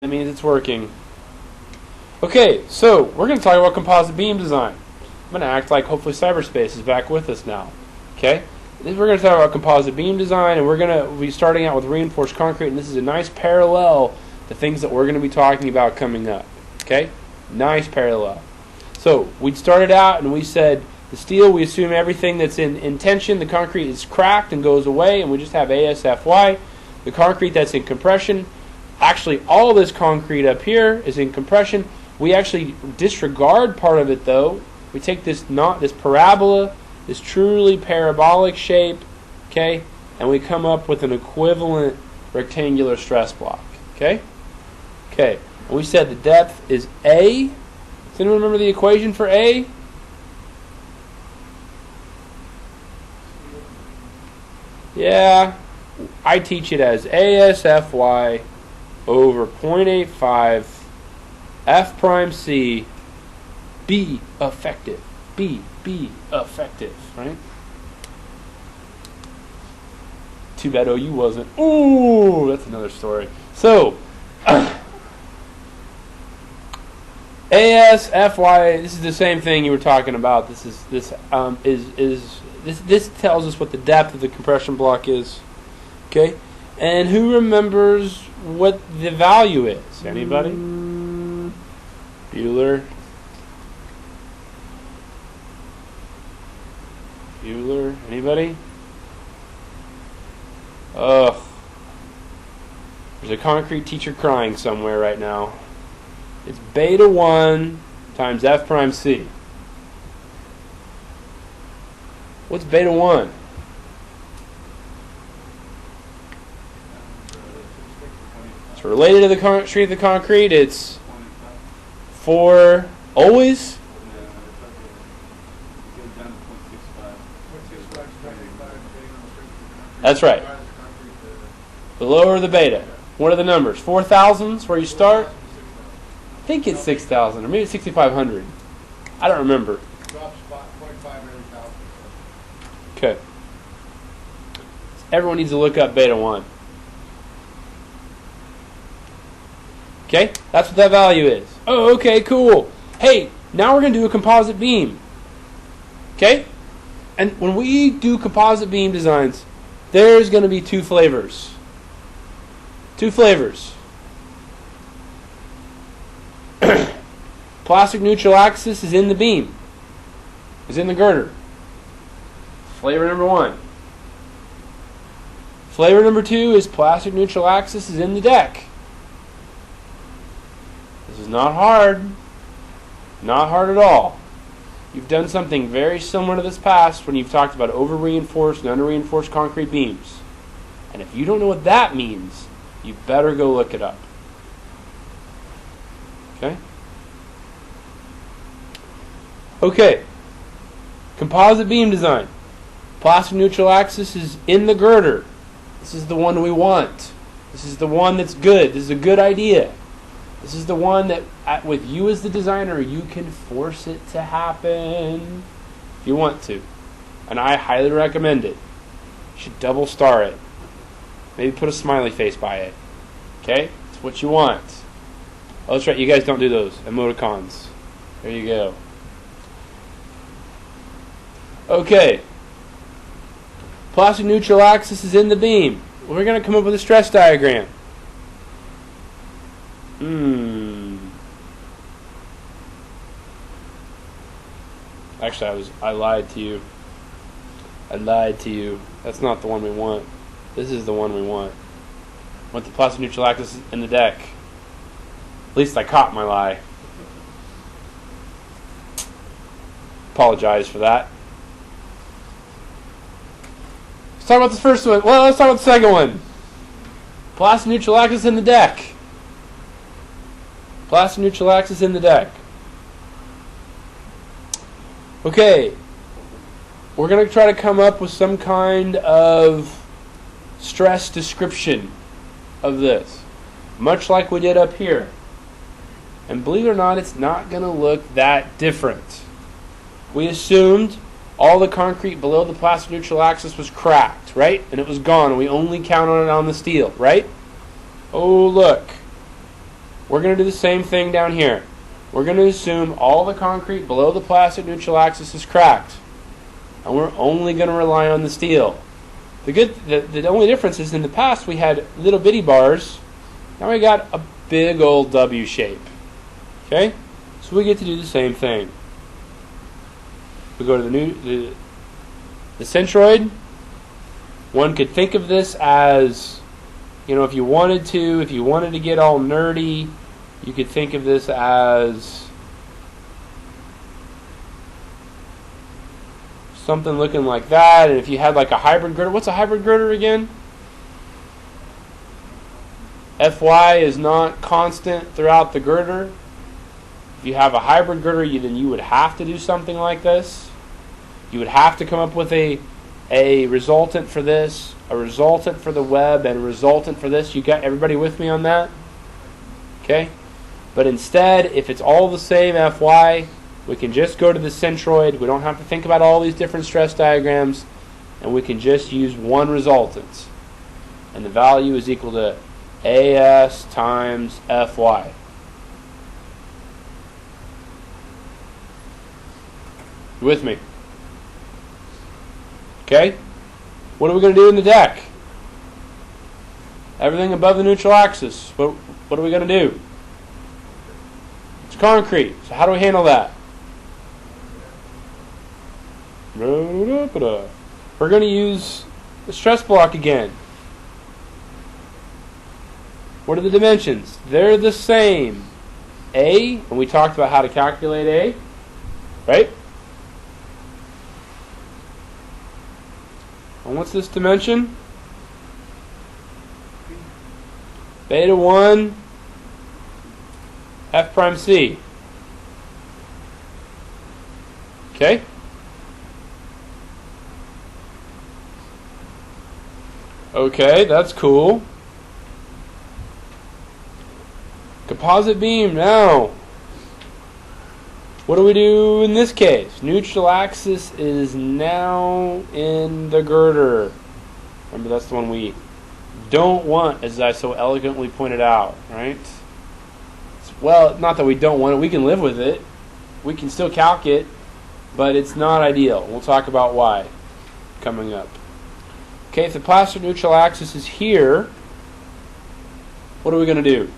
That means it's working. Okay, so we're going to talk about composite beam design. I'm going to act like hopefully cyberspace is back with us now. Okay, we're going to talk about composite beam design, and we're going to be starting out with reinforced concrete, and this is a nice parallel to things that we're going to be talking about coming up. Okay, nice parallel. So we started out and we said the steel, we assume everything that's in tension, the concrete is cracked and goes away, and we just have ASFY. The concrete that's in compression, actually all this concrete up here is in compression. We actually disregard part of it though. We take this parabola, this truly parabolic shape, okay, and we come up with an equivalent rectangular stress block. Okay? Okay. And we said the depth is A. Does anyone remember the equation for A? Yeah. I teach it as ASFY over 0.85 F prime C B effective. B effective, right? Too bad OU wasn't. Ooh, that's another story. So, ASFY, this is the same thing you were talking about. This tells us what the depth of the compression block is. Okay? And who remembers what the value is? Anybody? Bueller? Anybody? Ugh. There's a concrete teacher crying somewhere right now. It's beta 1 times F prime C. What's beta 1? It's related to the strength of the concrete. It's 4 always? That's right. The lower the beta. What are the numbers? 4,000s where you start? I think it's 6,000 or maybe 6,500. I don't remember. Okay. Everyone needs to look up beta 1. Okay? That's what that value is. Oh, okay, cool. Hey, now we're going to do a composite beam. Okay? And when we do composite beam designs, there's going to be two flavors. Two flavors. Plastic neutral axis is in the beam. Is in the girder. Flavor number 1. Flavor number 2 is plastic neutral axis is in the deck. This is not hard. Not hard at all. You've done something very similar to this past when you've talked about over-reinforced and under-reinforced concrete beams. And if you don't know what that means, you better go look it up. Okay? Okay. Composite beam design. Plastic neutral axis is in the girder. This is the one we want. This is the one that's good. This is a good idea. This is the one that, with you as the designer, you can force it to happen if you want to. And I highly recommend it. You should double star it. Maybe put a smiley face by it. Okay? It's what you want. Oh, that's right. You guys don't do those. Emoticons. There you go. Okay. Plastic neutral axis is in the beam. We're going to come up with a stress diagram. Actually, I lied to you. I lied to you. That's not the one we want. This is the one we want. I want the plastic neutral axis in the deck. At least I caught my lie. Apologize for that. Let's talk about this first one. Well, let's talk about the second one. Plastic neutral axis in the deck. Plastic neutral axis in the deck. Okay. We're going to try to come up with some kind of stress description of this. Much like we did up here. And believe it or not, it's not going to look that different. We assumed all the concrete below the plastic neutral axis was cracked, right? And it was gone, and we only count on it on the steel, right? Oh, look. we're going to do the same thing down here. We're going to assume all the concrete below the plastic neutral axis is cracked, and we're only going to rely on the steel. The only difference is in the past we had little bitty bars. Now we got a big old W shape. Okay, so we get to do the same thing. We go to the centroid. One could think of this as, if you wanted to get all nerdy, you could think of this as something looking like that. And if you had like a hybrid girder, what's a hybrid girder again? Fy is not constant throughout the girder. If you have a hybrid girder, then you would have to do something like this. You would have to come up with a resultant for this, a resultant for the web, and a resultant for this. You got everybody with me on that? Okay? But instead, if it's all the same Fy, we can just go to the centroid. We don't have to think about all these different stress diagrams, and we can just use one resultant. And the value is equal to As times Fy. You with me? Okay? What are we going to do in the deck? Everything above the neutral axis. What are we going to do? It's concrete. So how do we handle that? We're going to use the stress block again. What are the dimensions? They're the same. A, and we talked about how to calculate A, right? And what's this dimension? Beta 1 F prime C. Okay? Okay, that's cool. Composite beam now. What do we do in this case? Neutral axis is now in the girder. Remember, that's the one we don't want, as I so elegantly pointed out, right? Well, not that we don't want it. We can live with it. We can still calc it, but it's not ideal. We'll talk about why coming up. Okay, if the plastic neutral axis is here, what are we going to do?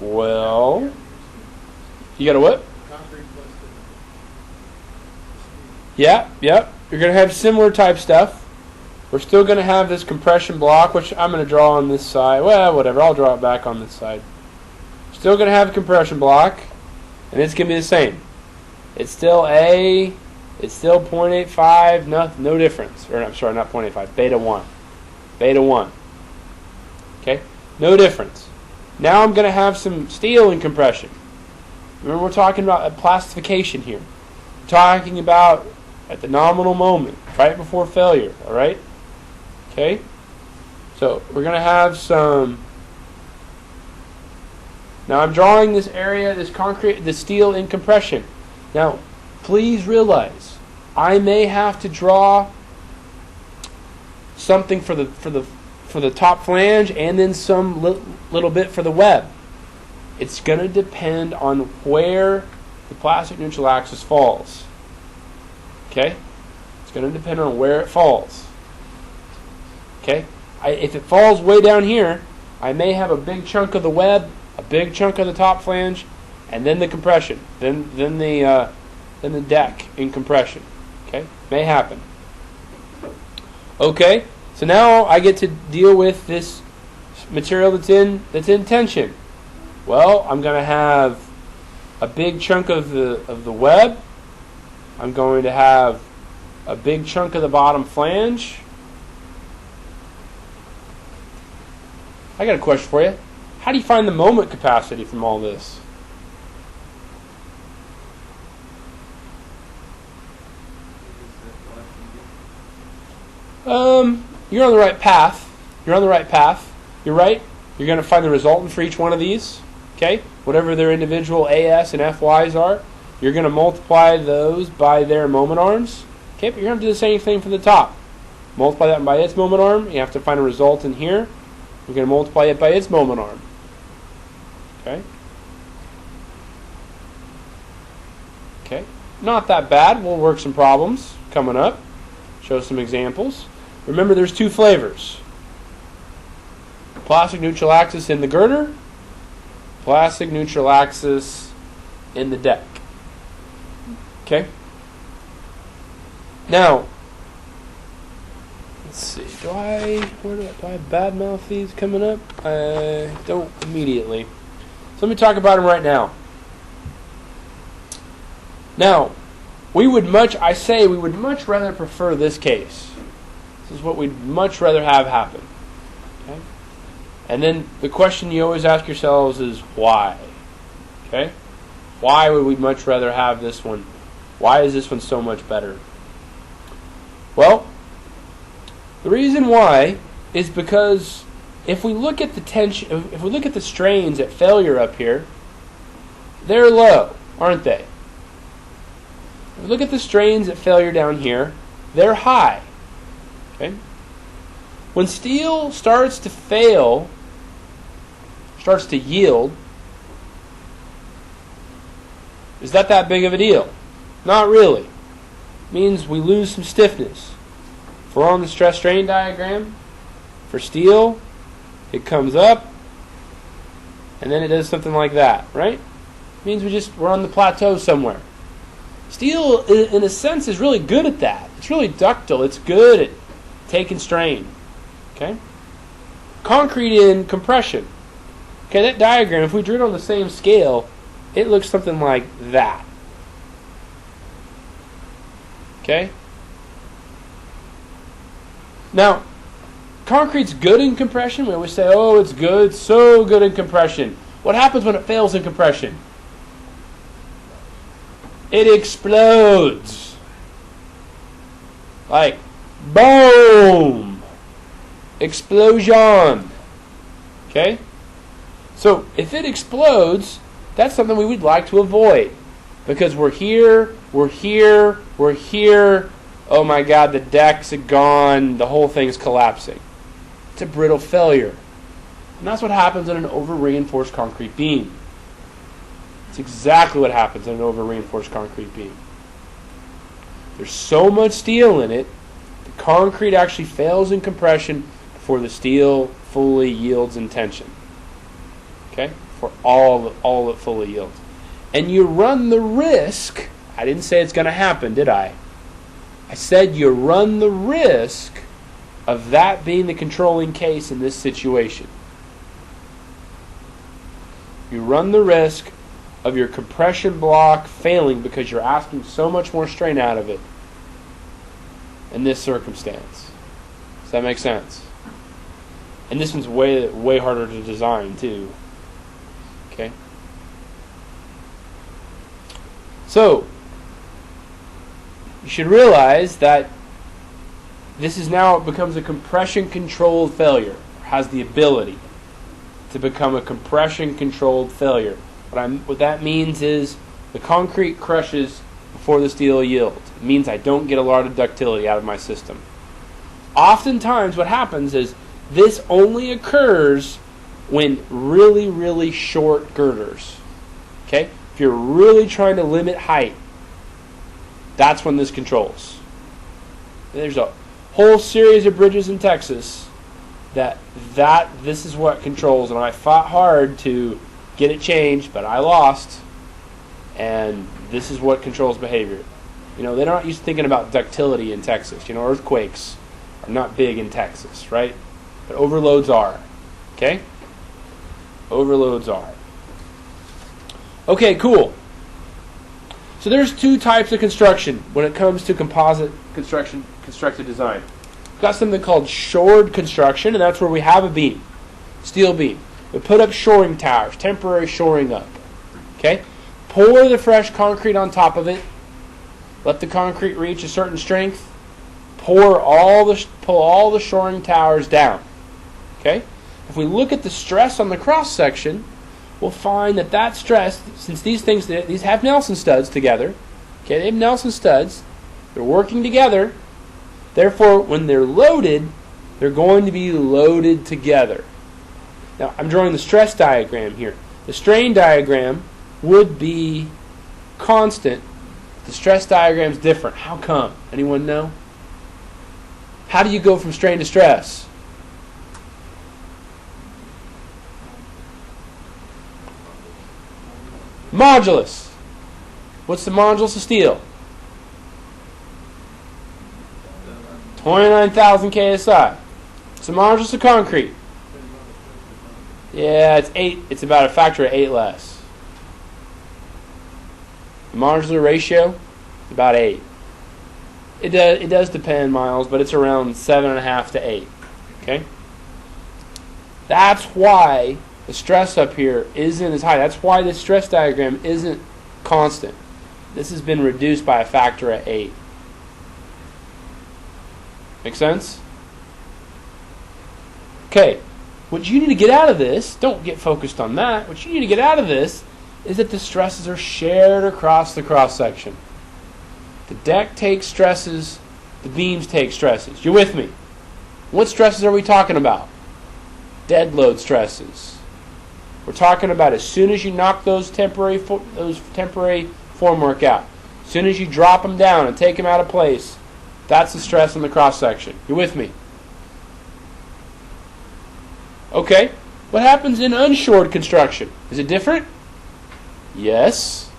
Well, you got a what? Yeah. You're going to have similar type stuff. We're still going to have this compression block, which I'm going to draw on this side. Well, whatever. I'll draw it back on this side. Still going to have a compression block, and it's going to be the same. It's still A. It's still 0.85. No difference. Or I'm sorry, not 0.85. Beta 1. Beta 1. Okay? No difference. Now I'm going to have some steel in compression. Remember, we're talking about a plastification here. We're talking about at the nominal moment, right before failure, all right? Okay? So we're going to have some... Now I'm drawing this area, this concrete, the steel in compression. Now, please realize, I may have to draw something for the top flange and then some little bit for the web. It's going to depend on where the plastic neutral axis falls. Okay? It's going to depend on where it falls. Okay? If it falls way down here, I may have a big chunk of the web, a big chunk of the top flange, and then the compression. Then the deck in compression. Okay? May happen. Okay? So now I get to deal with this material that's in tension. Well, I'm going to have a big chunk of the web. I'm going to have a big chunk of the bottom flange. I got a question for you. How do you find the moment capacity from all this? You're on the right path. You're right. You're going to find the resultant for each one of these. Okay? Whatever their individual AS and FYs are, you're going to multiply those by their moment arms. Okay? But you're going to do the same thing for the top. Multiply that by its moment arm. You have to find a result in here. We're going to multiply it by its moment arm. Okay? Okay. Not that bad. We'll work some problems coming up. Show some examples. Remember, there's two flavors. Plastic neutral axis in the girder. Plastic neutral axis in the deck. Okay? Now, let's see. Do I badmouth these coming up? I don't immediately. So let me talk about them right now. Now, we would much rather prefer this case. This is what we'd much rather have happen. Okay? And then the question you always ask yourselves is why? Okay? Why would we much rather have this one? Why is this one so much better? Well, the reason why is because if we look at the tension, if we look at the strains at failure up here, they're low, aren't they? If we look at the strains at failure down here, they're high. Okay? When steel starts to fail, starts to yield, is that big of a deal? Not really. It means we lose some stiffness. If we're on the stress-strain diagram, for steel, it comes up, and then it does something like that, right? It means we're on the plateau somewhere. Steel, in a sense, is really good at that. It's really ductile. It's good at taking strain. Okay? Concrete in compression. Okay, that diagram, if we drew it on the same scale, it looks something like that. Okay? Now, concrete's good in compression. We always say, oh, it's good, so good in compression. What happens when it fails in compression? It explodes. Like, boom! Explosion. Okay? So, if it explodes, that's something we would like to avoid. Because we're here, oh my God, the deck's gone, the whole thing's collapsing. It's a brittle failure. And that's what happens in an over-reinforced concrete beam. It's exactly what happens in an over-reinforced concrete beam. There's so much steel in it, the concrete actually fails in compression before the steel fully yields in tension. Okay? For all it fully yields. And you run the risk, I didn't say it's going to happen, did I? I said you run the risk of that being the controlling case in this situation. You run the risk of your compression block failing because you're asking so much more strain out of it in this circumstance. Does that make sense? And this one's way harder to design too. Okay? So, you should realize that this is now becomes a compression-controlled failure, or has the ability to become a compression-controlled failure. What that means is the concrete crushes before the steel yields. It means I don't get a lot of ductility out of my system. Oftentimes what happens is this only occurs when really, really short girders. Okay? If you're really trying to limit height, that's when this controls. There's a whole series of bridges in Texas that this is what controls, and I fought hard to get it changed, but I lost, and this is what controls behavior. You know, they're not used to thinking about ductility in Texas. You know, earthquakes are not big in Texas, right? But overloads are. Okay? Overloads are. Okay, cool. So there's two types of construction when it comes to composite constructed design. We've got something called shored construction, and that's where we have a beam, steel beam. We put up shoring towers, temporary shoring up. Okay? Pour the fresh concrete on top of it. Let the concrete reach a certain strength. Pull all the shoring towers down. Okay? If we look at the stress on the cross section, we'll find that stress, since these have Nelson studs together, okay, they have Nelson studs, they're working together, Therefore, when they're loaded, they're going to be loaded together. Now, I'm drawing the stress diagram here. The strain diagram would be constant. The stress diagram is different. How come? Anyone know? How do you go from strain to stress? Modulus. What's the modulus of steel? 29,000 KSI. What's the modulus of concrete? Yeah, it's 8. It's about a factor of 8 less. The modular ratio is about 8. It does depend, Miles, but it's around 7.5 to 8. Okay? That's why the stress up here isn't as high. That's why the stress diagram isn't constant. This has been reduced by a factor of 8. Make sense? Okay. What you need to get out of this, don't get focused on that. What you need to get out of this is that the stresses are shared across the cross-section. The deck takes stresses, the beams take stresses. You with me? What stresses are we talking about? Dead load stresses. We're talking about as soon as you knock those temporary formwork out, as soon as you drop them down and take them out of place, that's the stress in the cross-section. You with me? Okay. What happens in unshored construction? Is it different? Yes.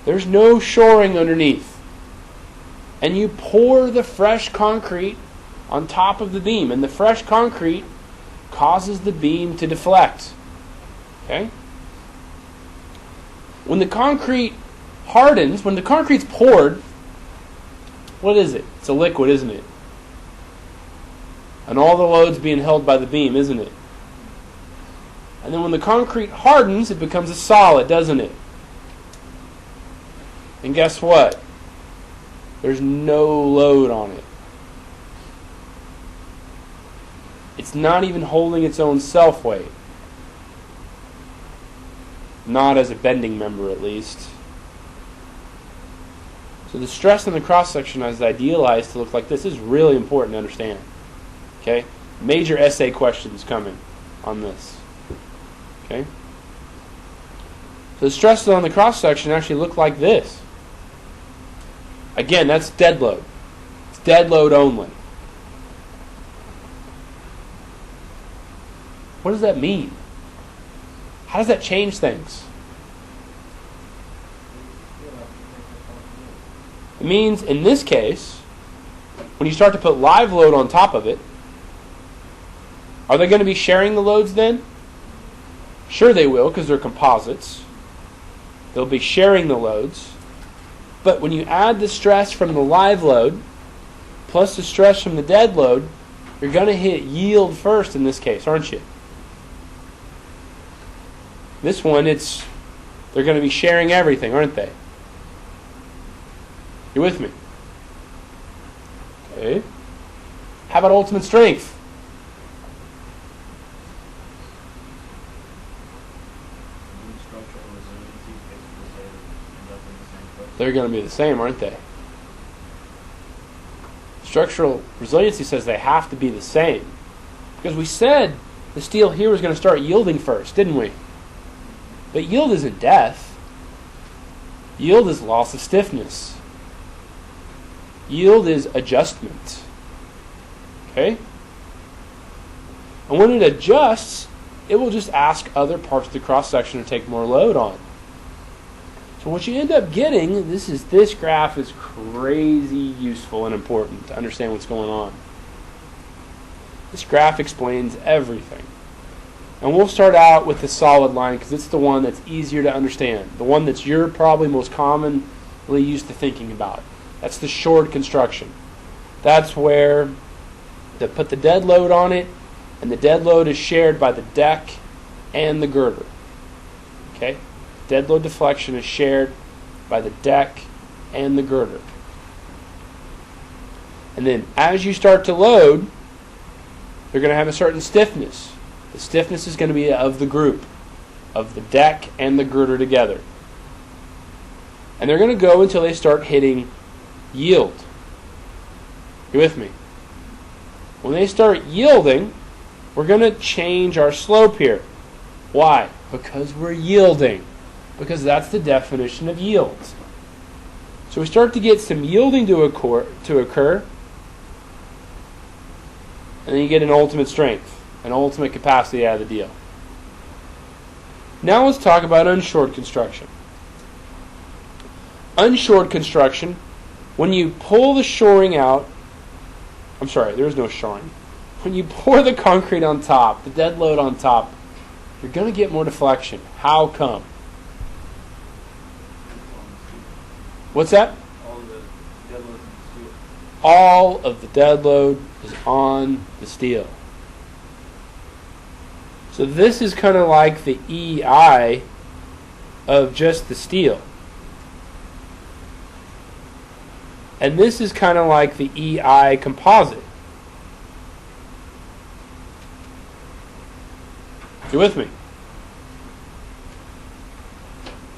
There's no shoring underneath. And you pour the fresh concrete on top of the beam, and the fresh concrete causes the beam to deflect. Okay? When the concrete hardens, when the concrete's poured, what is it? It's a liquid, isn't it? And all the load's being held by the beam, isn't it? And then when the concrete hardens, it becomes a solid, doesn't it? And guess what? There's no load on it. It's not even holding its own self-weight. Not as a bending member, at least. So the stress in the cross-section is idealized to look like this. This is really important to understand. Okay? Major essay questions coming on this. Okay? So the stresses on the cross-section actually look like this. Again, that's dead load. It's dead load only. What does that mean? How does that change things? It means, in this case, when you start to put live load on top of it, are they going to be sharing the loads then? Sure they will, because they're composites. They'll be sharing the loads. But when you add the stress from the live load plus the stress from the dead load, you're going to hit yield first in this case, aren't you? This one, they're going to be sharing everything, aren't they? You with me? Okay. How about ultimate strength? They're going to be the same, aren't they? Structural resiliency says they have to be the same. Because we said the steel here was going to start yielding first, didn't we? But yield isn't death. Yield is loss of stiffness. Yield is adjustment. Okay? And when it adjusts, it will just ask other parts of the cross-section to take more load on. So what you end up getting, this graph is crazy useful and important to understand what's going on. This graph explains everything. And we'll start out with the solid line because it's the one that's easier to understand. The one that you're probably most commonly used to thinking about. That's the shored construction. That's where they put the dead load on it, and the dead load is shared by the deck and the girder. Okay? Dead load deflection is shared by the deck and the girder. And then as you start to load, they're going to have a certain stiffness. The stiffness is going to be of the group, of the deck and the girder together. And they're going to go until they start hitting yield. You with me? When they start yielding, we're going to change our slope here. Why? Because we're yielding. Because that's the definition of yields. So we start to get some yielding to occur, and then you get an ultimate strength, an ultimate capacity out of the deal. Now let's talk about unshored construction. Unshored construction, when you pull the shoring out, I'm sorry, there is no shoring. When you pour the concrete on top, the dead load on top, you're going to get more deflection. How come? What's that? All of the dead load is on the steel. So this is kind of like the EI of just the steel. And this is kind of like the EI composite. You with me?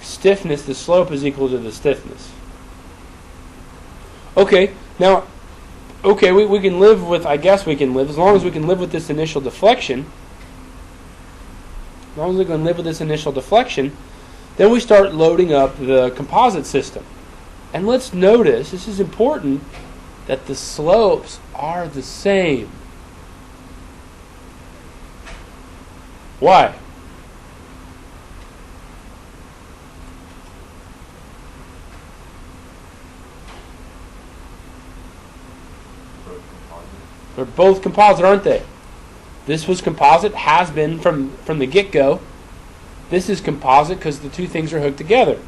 Stiffness, the slope is equal to the stiffness. Okay, now, we can live with, I guess we can live, as long as we can live with this initial deflection. As long as we can live with this initial deflection, then we start loading up the composite system. And let's notice, this is important, that the slopes are the same. Why? They're both composite, aren't they? This was composite, has been from the get-go. This is composite because the two things are hooked together.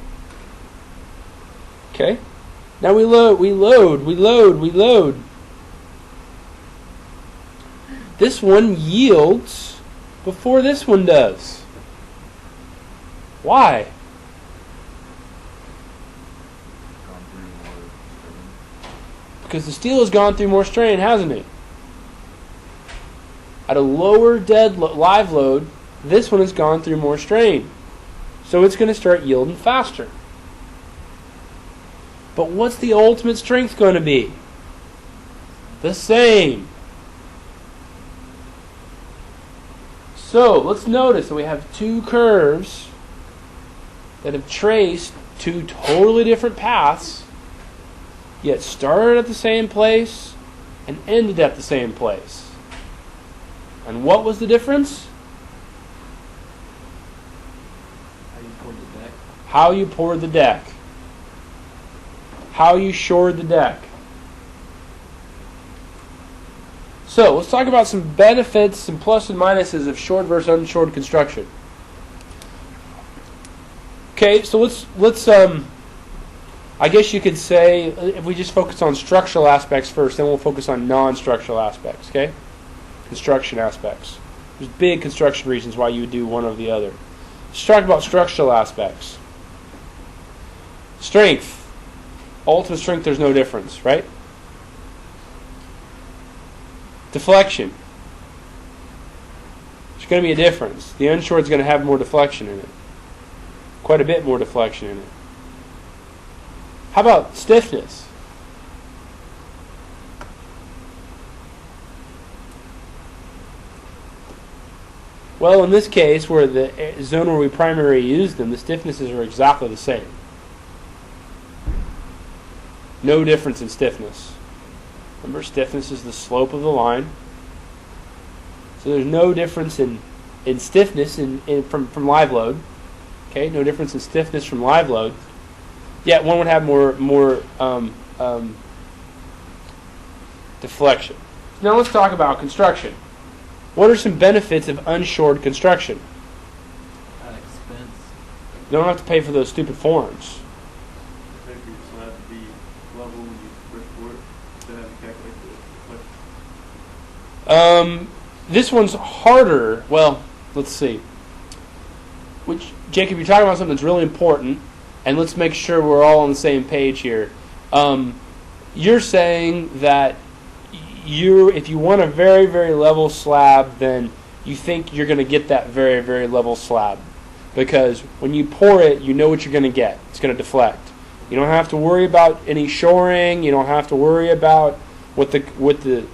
Okay? Now we load. This one yields before this one does. Why? Because the steel has gone through more strain, hasn't it? At a lower live load, this one has gone through more strain. So it's going to start yielding faster. But what's the ultimate strength going to be? The same. So let's notice that we have two curves that have traced two totally different paths, yet started at the same place and ended at the same place. And what was the difference? How you poured the deck. How you shored the deck. So let's talk about some benefits, some plus and minuses of shored versus unshored construction. Okay, so let's I guess you could say, if we just focus on structural aspects first, then we'll focus on non-structural aspects, okay? Construction aspects. There's big construction reasons why you would do one or the other. Let's talk about structural aspects. Strength. Ultimate strength, there's no difference, right? Deflection. There's going to be a difference. The unshored is going to have more deflection in it. Quite a bit more deflection in it. How about stiffness? Well, in this case, where the zone where we primarily used them, the stiffnesses are exactly the same. No difference in stiffness. Remember, stiffness is the slope of the line. So there's no difference in stiffness from live load. Okay, no difference in stiffness from live load. Yet one would have more deflection. Now let's talk about construction. What are some benefits of unshored construction? At expense. You don't have to pay for those stupid forms. This one's harder. Well, let's see. Jacob, you're talking about something that's really important, and let's make sure we're all on the same page here. You're saying that if you want a very, very level slab, then you think you're going to get that very, very level slab. Because when you pour it, you know what you're going to get. It's going to deflect. You don't have to worry about any shoring. You don't have to worry about what the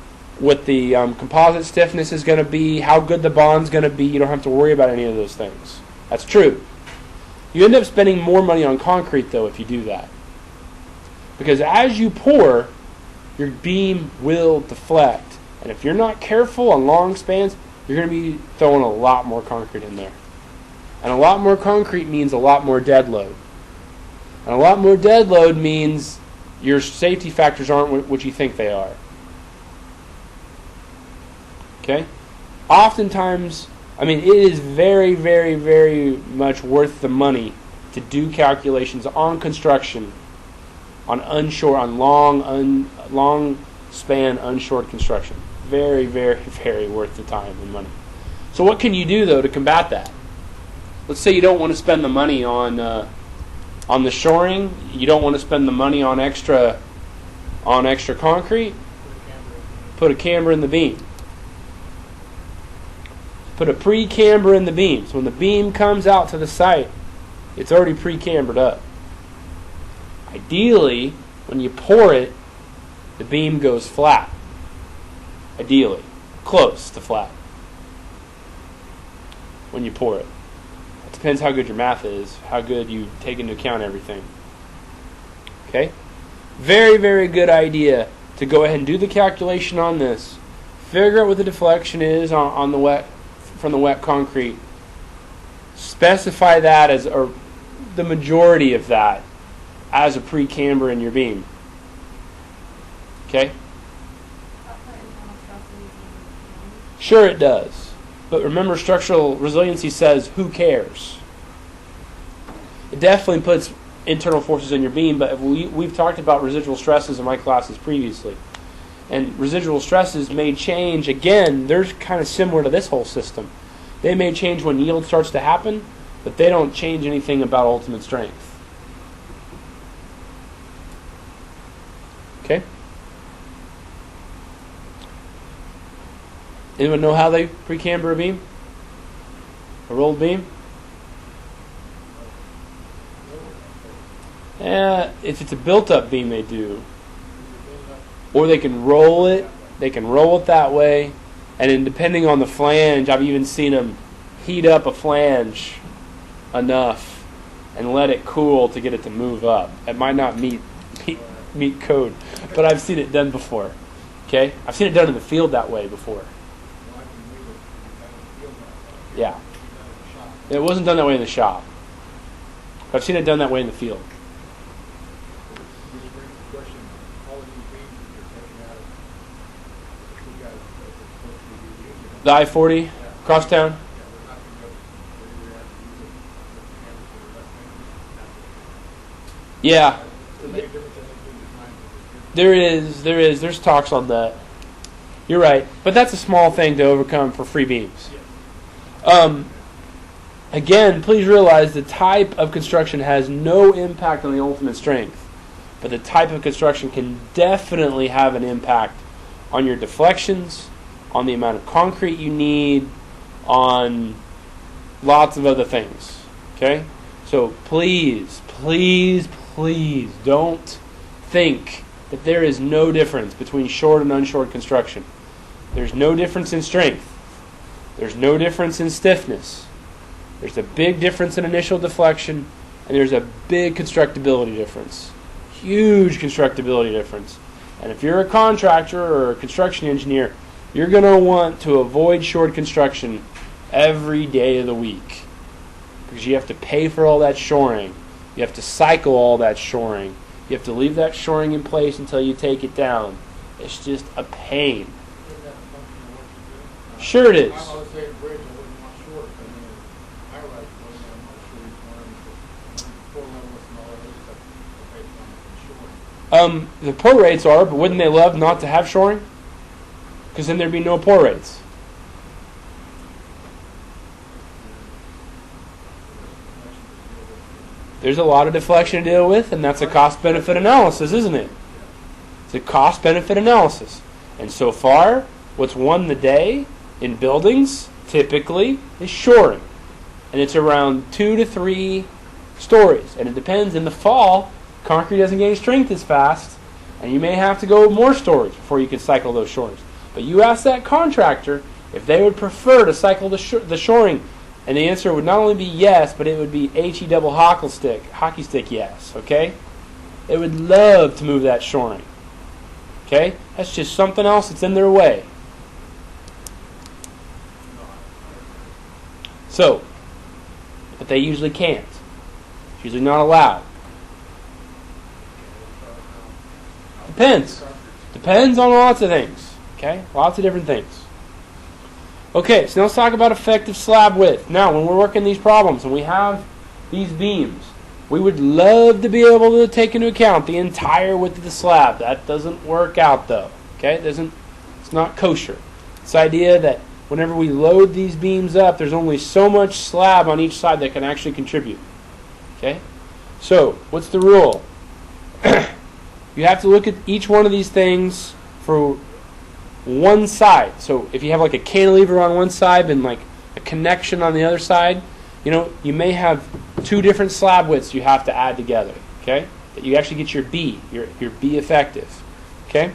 composite stiffness is going to be, how good the bond's going to be. You don't have to worry about any of those things. That's true. You end up spending more money on concrete, though, if you do that. Because as you pour, your beam will deflect. And if you're not careful on long spans, you're going to be throwing a lot more concrete in there. And a lot more concrete means a lot more dead load. And a lot more dead load means your safety factors aren't what you think they are. Okay? Oftentimes, I mean, it is very, very, very much worth the money to do calculations on construction, on long span unshored construction. Very, very, very worth the time and money. So what can you do, though, to combat that? Let's say you don't want to spend the money on the shoring. You don't want to spend the money on extra concrete. Put a camber in the beam. Put a pre-camber in the beam. So when the beam comes out to the site, it's already pre-cambered up. Ideally, when you pour it, the beam goes flat. Ideally. Close to flat. When you pour it. It depends how good your math is, how good you take into account everything. Okay? Very, very good idea to go ahead and do the calculation on this. Figure out what the deflection is on the wet, from the wet concrete. Specify that as, or the majority of that, as a pre-camber in your beam. Okay? Sure it does. But remember, structural resiliency says, who cares? It definitely puts internal forces in your beam, but we've talked about residual stresses in my classes previously. And residual stresses may change. Again, they're kind of similar to this whole system. They may change when yield starts to happen, but they don't change anything about ultimate strength. Okay? Anyone know how they pre-camber a beam? A rolled beam? If it's a built-up beam, they do. Or they can roll it. They can roll it that way. And then depending on the flange, I've even seen them heat up a flange enough and let it cool to get it to move up. It might not meet code, but I've seen it done before. Okay? I've seen it done in the field that way before. Yeah. It wasn't done that way in the shop. But I've seen it done that way in the field. The I-40, crosstown. Yeah. There's talks on that. You're right. But that's a small thing to overcome for free beams. Again, please realize the type of construction has no impact on the ultimate strength. But the type of construction can definitely have an impact on your deflections, on the amount of concrete you need, on lots of other things. Okay? So please, please, please don't think that there is no difference between shored and unshored construction. There's no difference in strength. There's no difference in stiffness. There's a big difference in initial deflection, and there's a big constructability difference. Huge constructability difference. And if you're a contractor or a construction engineer, you're going to want to avoid shored construction every day of the week. Because you have to pay for all that shoring. You have to cycle all that shoring. You have to leave that shoring in place until you take it down. It's just a pain. Sure it is. The pour rates are, but wouldn't they love not to have shoring? Because then there'd be no pour rates. There's a lot of deflection to deal with, and that's a cost-benefit analysis, isn't it? It's a cost-benefit analysis. And so far, what's won the day in buildings, typically, is shoring. And it's around 2 to 3 stories. And it depends. In the fall, concrete doesn't gain strength as fast. And you may have to go more storage before you can cycle those shorings. But you ask that contractor if they would prefer to cycle the shoring, and the answer would not only be yes, but it would be HE double hockey stick yes, okay? They would love to move that shoring, okay? That's just something else that's in their way. So, but they usually can't. It's usually not allowed. Depends. Depends on lots of things. Okay? Lots of different things. Okay, so now let's talk about effective slab width. Now, when we're working these problems and we have these beams, we would love to be able to take into account the entire width of the slab. That doesn't work out though. Okay? It's not kosher. This idea that whenever we load these beams up, there's only so much slab on each side that can actually contribute. Okay? So, what's the rule? You have to look at each one of these things for one side. So if you have like a cantilever on one side and like a connection on the other side, you may have two different slab widths you have to add together. Okay? That you actually get your B, your B effective. Okay?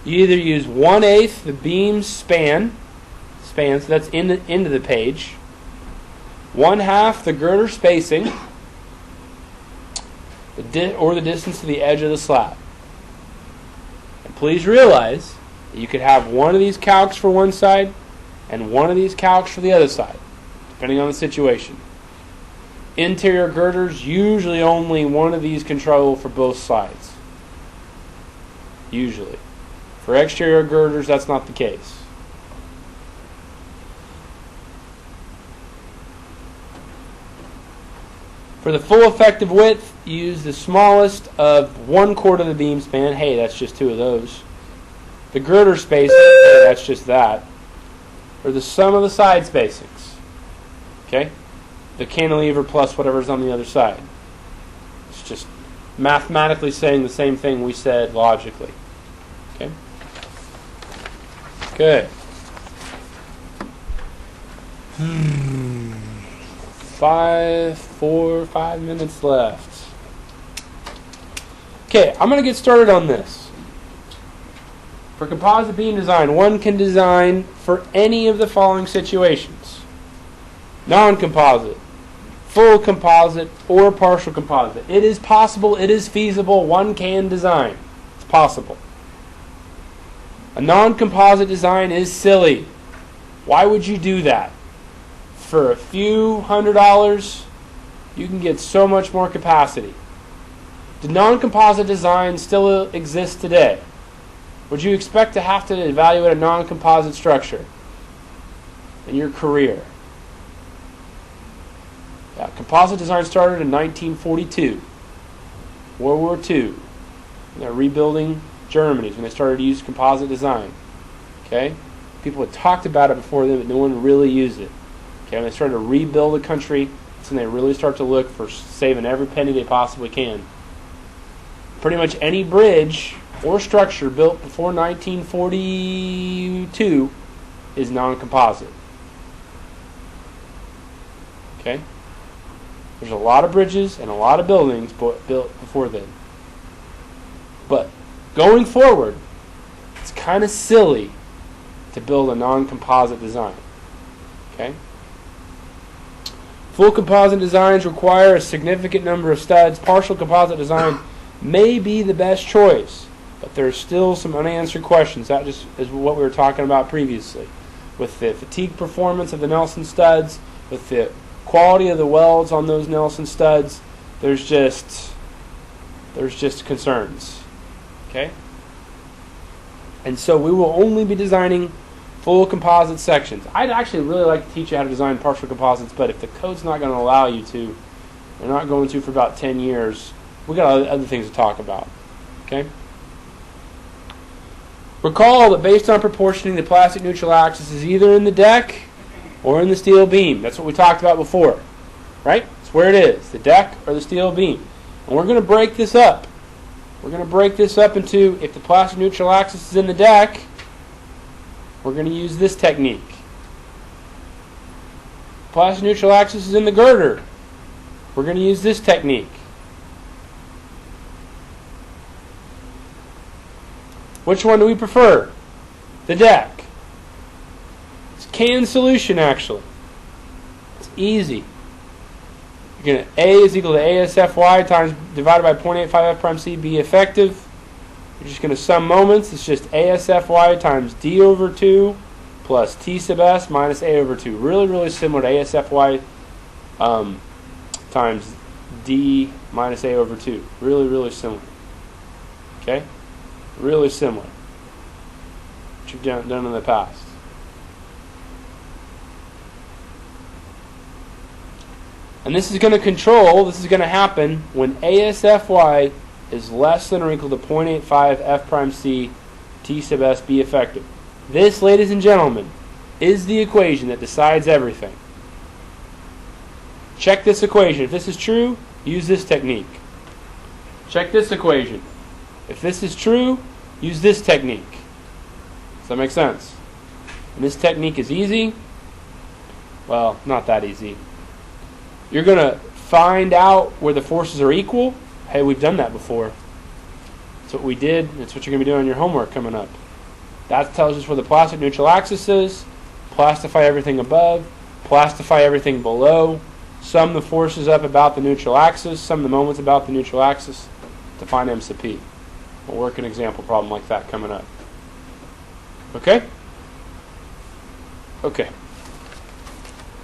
You either use 1/8 the beam span, so that's into the page, 1/2 the girder spacing, or the distance to the edge of the slab. And please realize that you could have one of these calcs for one side and one of these calcs for the other side, depending on the situation. Interior girders, usually only one of these control for both sides. Usually. For exterior girders, that's not the case. For the full effective width, use the smallest of 1/4 of the beam span. Hey, that's just two of those. The girder spacing, hey, that's just that. Or the sum of the side spacings. Okay? The cantilever plus whatever's on the other side. It's just mathematically saying the same thing we said logically. Okay? Good. 5 minutes left. Okay, I'm going to get started on this. For composite beam design, one can design for any of the following situations. Non-composite, full composite, or partial composite. It is possible, it is feasible, one can design. It's possible. A non-composite design is silly. Why would you do that? For a few $100s, you can get so much more capacity. Do non-composite designs still exist today? Would you expect to have to evaluate a non-composite structure in your career? Yeah, composite design started in 1942, World War II. They're rebuilding Germany when they started to use composite design. Okay, people had talked about it before then, but no one really used it. Okay, when they started to rebuild the country, that's when they really start to look for saving every penny they possibly can. Pretty much any bridge or structure built before 1942 is non-composite. Okay? There's a lot of bridges and a lot of buildings built before then. But going forward, it's kind of silly to build a non-composite design. Okay? Full composite designs require a significant number of studs. Partial composite design may be the best choice, but there's still some unanswered questions. That just is what we were talking about previously. With the fatigue performance of the Nelson studs, with the quality of the welds on those Nelson studs, there's just concerns. Okay? And so we will only be designing full composite sections. I'd actually really like to teach you how to design partial composites, but if the code's not going to allow you to, they're not going to for about 10 years, we got other things to talk about. Okay? Recall that based on proportioning, the plastic neutral axis is either in the deck or in the steel beam. That's what we talked about before. Right? It's where it is, the deck or the steel beam. And we're going to break this up. We're going to break this up into, if the plastic neutral axis is in the deck, we're going to use this technique. Plastic neutral axis is in the girder. We're going to use this technique. Which one do we prefer? The deck. It's canned solution, actually. It's easy. You're going to A is equal to ASFY times divided by 0.85 F prime C B effective. You're just going to sum moments. It's just ASFY times D over 2 plus T sub S minus A over 2. Really, really similar to ASFY times D minus A over 2. Really, really similar. Okay? Really similar. What you've done in the past. And this is going to control, this is going to happen when ASFY is less than or equal to 0.85 F prime C T sub S B effective. This, ladies and gentlemen, is the equation that decides everything. Check this equation. If this is true, use this technique. Check this equation. If this is true, use this technique. Does that make sense? And this technique is easy. Well, not that easy. You're going to find out where the forces are equal. Hey, we've done that before. That's what we did. That's what you're going to be doing on your homework coming up. That tells us where the plastic neutral axis is. Plastify everything above. Plastify everything below. Sum the forces up about the neutral axis. Sum the moments about the neutral axis to find M sub P. We'll work an example problem like that coming up. Okay? Okay.